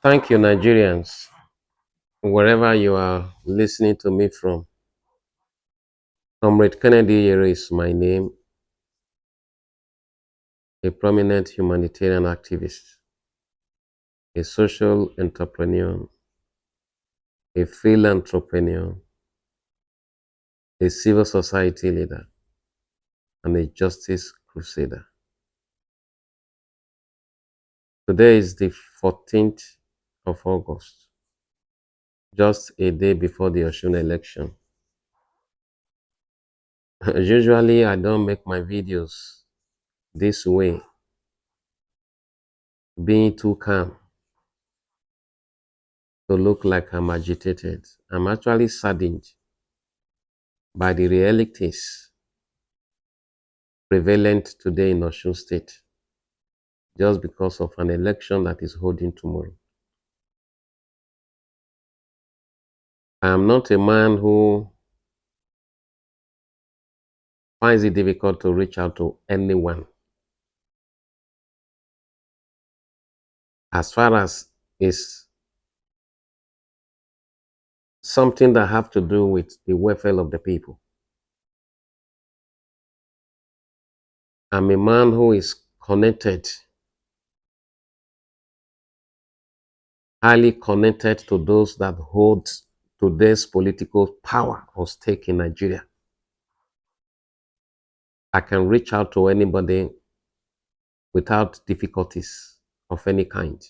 Thank you, Nigerians, wherever you are listening to me from. Comrade Kennedy Iyere is my name, a prominent humanitarian activist, a social entrepreneur, a philanthropreneur, a civil society leader, and a justice crusader. Today is the 14th of August, just a day before the Osun election. Usually, I don't make my videos this way, being too calm to look like I'm agitated. I'm actually saddened by the realities prevalent today in Osun State just because of an election that is holding tomorrow. I am not a man who finds it difficult to reach out to anyone as far as it's something that have to do with the welfare of the people. I'm a man who is connected, highly connected to those that hold today's political power or stake in Nigeria. I can reach out to anybody without difficulties of any kind.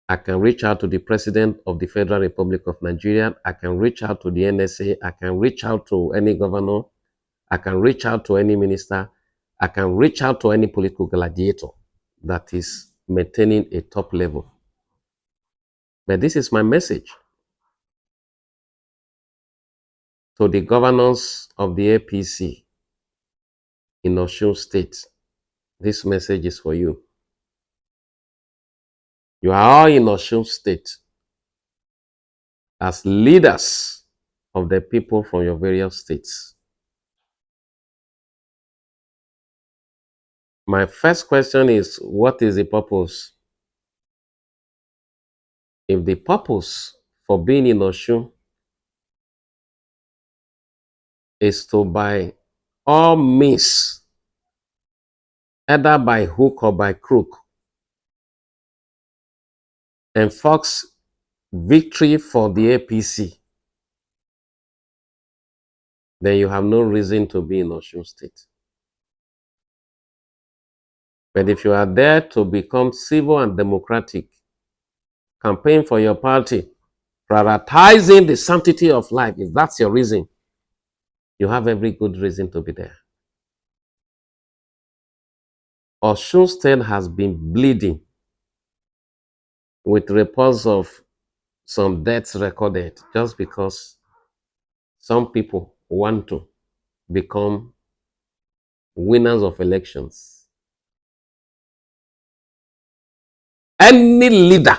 I can reach out to the President of the Federal Republic of Nigeria. I can reach out to the NSA. I can reach out to any governor. I can reach out to any minister. I can reach out to any political gladiator that is maintaining a top level. But this is my message to the governors of the APC in Osun State. This message is for you. You are all in Osun State as leaders of the people from your various states. My first question is, what is the purpose? If the purpose for being in Osun is to by all means, either by hook or by crook, enforce victory for the APC, then you have no reason to be in Osun State. But if you are there to become civil and democratic, campaign for your party, prioritizing the sanctity of life, if that's your reason, you have every good reason to be there. Osun State has been bleeding with reports of some deaths recorded just because some people want to become winners of elections. Any leader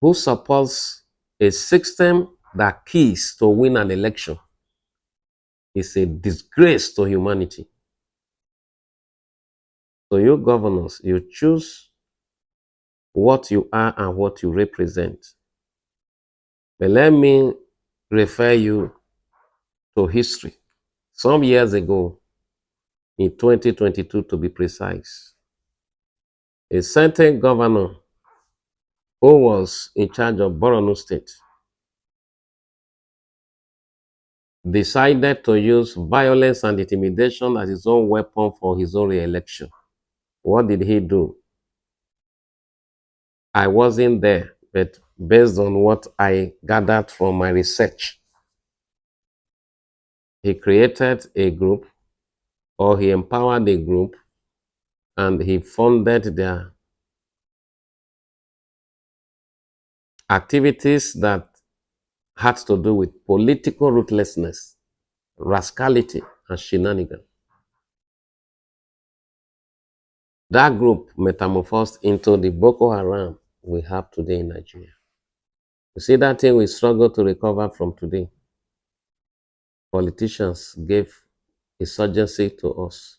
who supports a system that keys to win an election is a disgrace to humanity. So you governors, you choose what you are and what you represent. But let me refer you to history. Some years ago, in 2022 to be precise, a certain governor who was in charge of Borno State decided to use violence and intimidation as his own weapon for his own re-election. What did he do? I wasn't there, but based on what I gathered from my research, he created a group, or he empowered a group, and he funded their activities that had to do with political ruthlessness, rascality, and shenanigans. That group metamorphosed into the Boko Haram we have today in Nigeria. You see, that thing we struggle to recover from today. Politicians gave insurgency to us.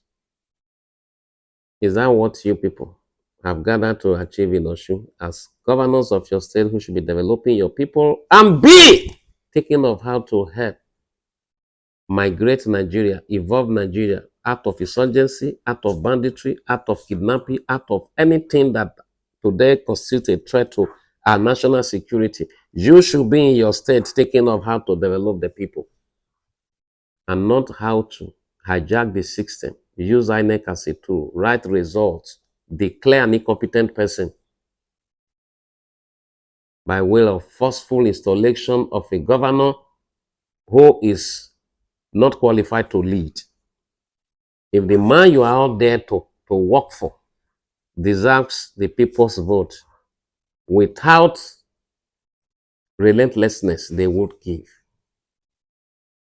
Is that what you people have gathered to achieve in Osun as governors of your state who should be developing your people and be thinking of how to help migrate Nigeria, evolve Nigeria out of insurgency, out of banditry, out of kidnapping, out of anything that today constitutes a threat to our national security. You should be in your state thinking of how to develop the people and not how to hijack the system, use INEC as a tool, write results, declare an incompetent person by way of forceful installation of a governor who is not qualified to lead. If the man you are out there to work for deserves the people's vote, without relentlessness, they would give.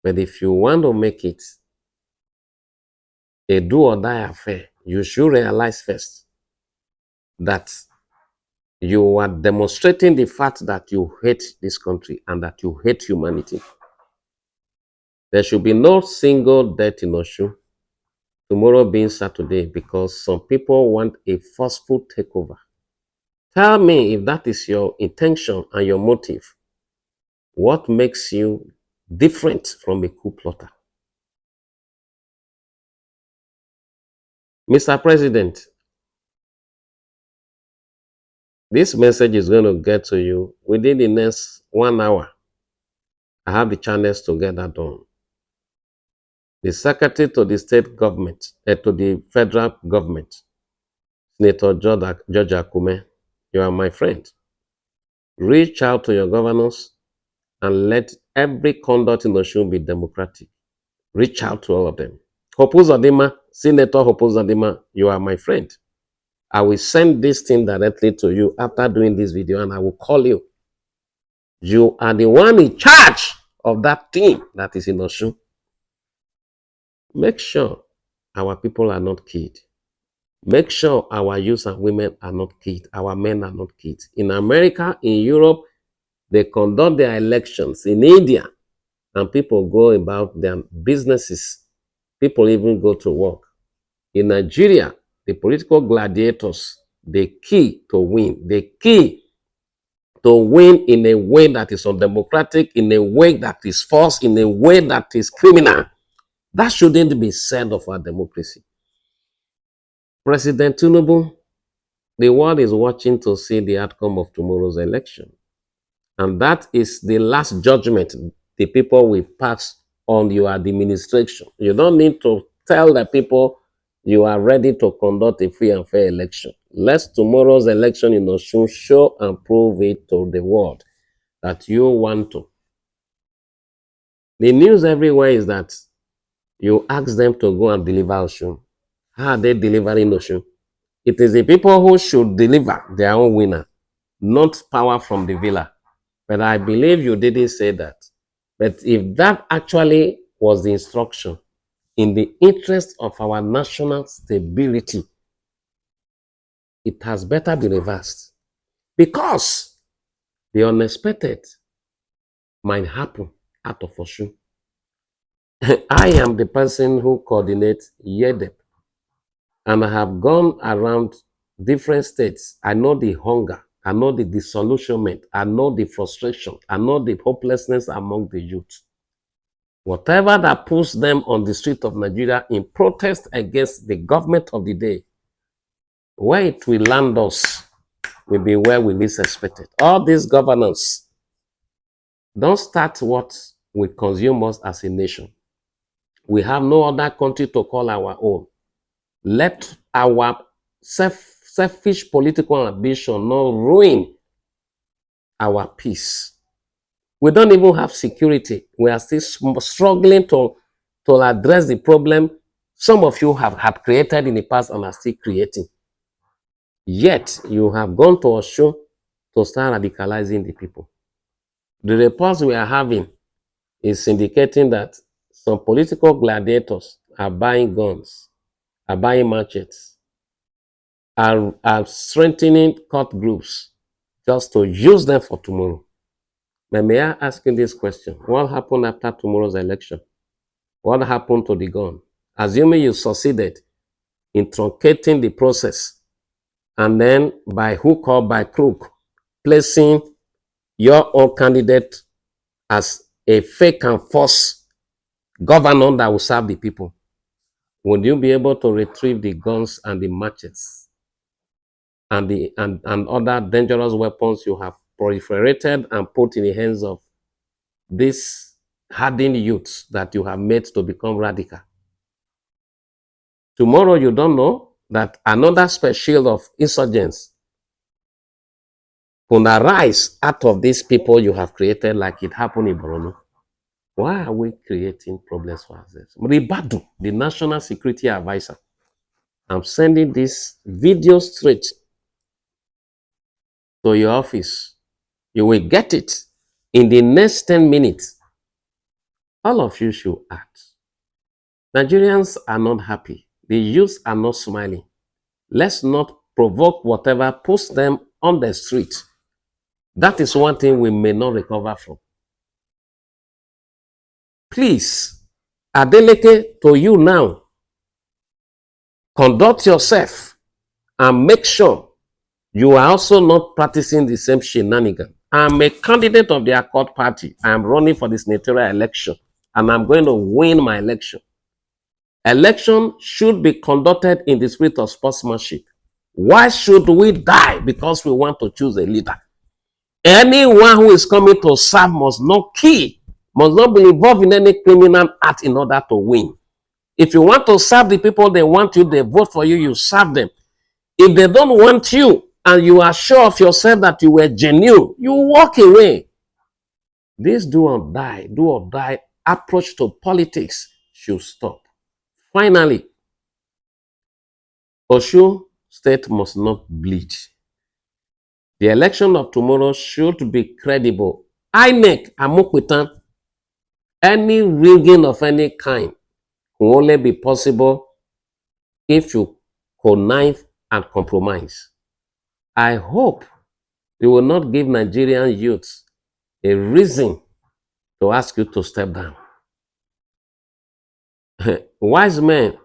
But if you want to make it a do or die affair, you should realize first that you are demonstrating the fact that you hate this country and that you hate humanity. There should be no single death in Osun, tomorrow being Saturday, because some people want a forceful takeover. Tell me if that is your intention and your motive. What makes you different from a coup plotter? Mr. President, this message is going to get to you within the next 1 hour. I have the channels to get that done. The secretary to the state government, to the federal government, Senator George Akume, you are my friend. Reach out to your governors and let every conduct in Osun be democratic. Reach out to all of them. Hope Uzodinma, Senator Hope Uzodinma, you are my friend. I will send this thing directly to you after doing this video and I will call you. You are the one in charge of that team that is in Osun. Make sure our people are not killed. Make sure our youth and women are not killed. Our men are not killed. In America, in Europe, they conduct their elections. In India, and people go about their businesses. People even go to work. In Nigeria, the political gladiators, they key to win. They key to win in a way that is undemocratic, in a way that is false, in a way that is criminal. That shouldn't be said of our democracy. President Tinubu, the world is watching to see the outcome of tomorrow's election. And that is the last judgment the people will pass on your administration. You don't need to tell the people you are ready to conduct a free and fair election. Let tomorrow's election in Osun show and prove it to the world that you want to. The news everywhere is that you ask them to go and deliver Osun. How are they delivering Osun? It is the people who should deliver their own winner, not power from the villa. But I believe you didn't say that. But if that actually was the instruction, in the interest of our national stability, it has better be reversed. Because the unexpected might happen out of Osun. I am the person who coordinates Yeidep. And I have gone around different states. I know the hunger. I know the disillusionment. I know the frustration. I know the hopelessness among the youth. Whatever that puts them on the street of Nigeria in protest against the government of the day, where it will land us will be where we least expect it. All these governors don't start what will consume us as a nation. We have no other country to call our own. Let our selfish political ambition not ruin our peace. We don't even have security. We are still struggling to address the problem some of you have created in the past and are still creating. Yet, you have gone to Osun to start radicalizing the people. The reports we are having is indicating that some political gladiators are buying guns, are buying machetes, are strengthening court groups just to use them for tomorrow. But may I ask you this question? What happened after tomorrow's election? What happened to the gun? Assuming you succeeded in truncating the process and then by hook or by crook, placing your own candidate as a fake and false governor that will serve the people, would you be able to retrieve the guns and the machetes and and other dangerous weapons you have proliferated and put in the hands of these hardened youths that you have made to become radical? Tomorrow, you don't know that another species of insurgents will arise out of these people you have created, like it happened in Borno. Why are we creating problems for ourselves? Ribadu, the National Security Advisor, I'm sending this video straight to your office. You will get it in the next 10 minutes. All of you should act. Nigerians are not happy. The youths are not smiling. Let's not provoke whatever puts them on the street. That is one thing we may not recover from. Please, Adeleke, to you now, conduct yourself and make sure you are also not practicing the same shenanigan. I'm a candidate of the Accord Party. I'm running for the senatorial election, and I'm going to win my election. Election should be conducted in the spirit of sportsmanship. Why should we die because we want to choose a leader? Anyone who is coming to serve must not kill, must not be involved in any criminal act in order to win. If you want to serve the people, they want you, they vote for you, you serve them. If they don't want you and you are sure of yourself that you were genuine, you walk away. This do or die approach to politics should stop. Finally, Osun State must not bleed. The election of tomorrow should be credible. INEC, Amokwitan, any rigging of any kind will only be possible if you connive and compromise. I hope you will not give Nigerian youths a reason to ask you to step down. Wise men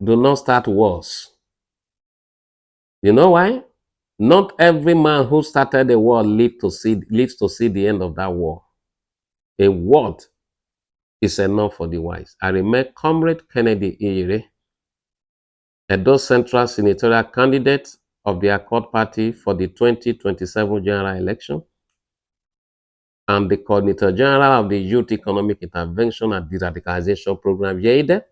do not start wars. You know why? Not every man who started a war lives to see the end of that war. A word is enough for the wise. I remember Comrade Kennedy Iyere, Edo Central senatorial candidate of the Accord Party for the 2027 general election, and the Coordinator General of the Youth Economic Intervention and De-Radicalization Program, Yeidep,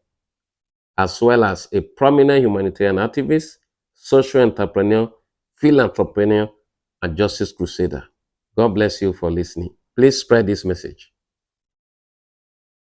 as well as a prominent humanitarian activist, social entrepreneur, field entrepreneur, and justice crusader. God bless you for listening. Please spread this message.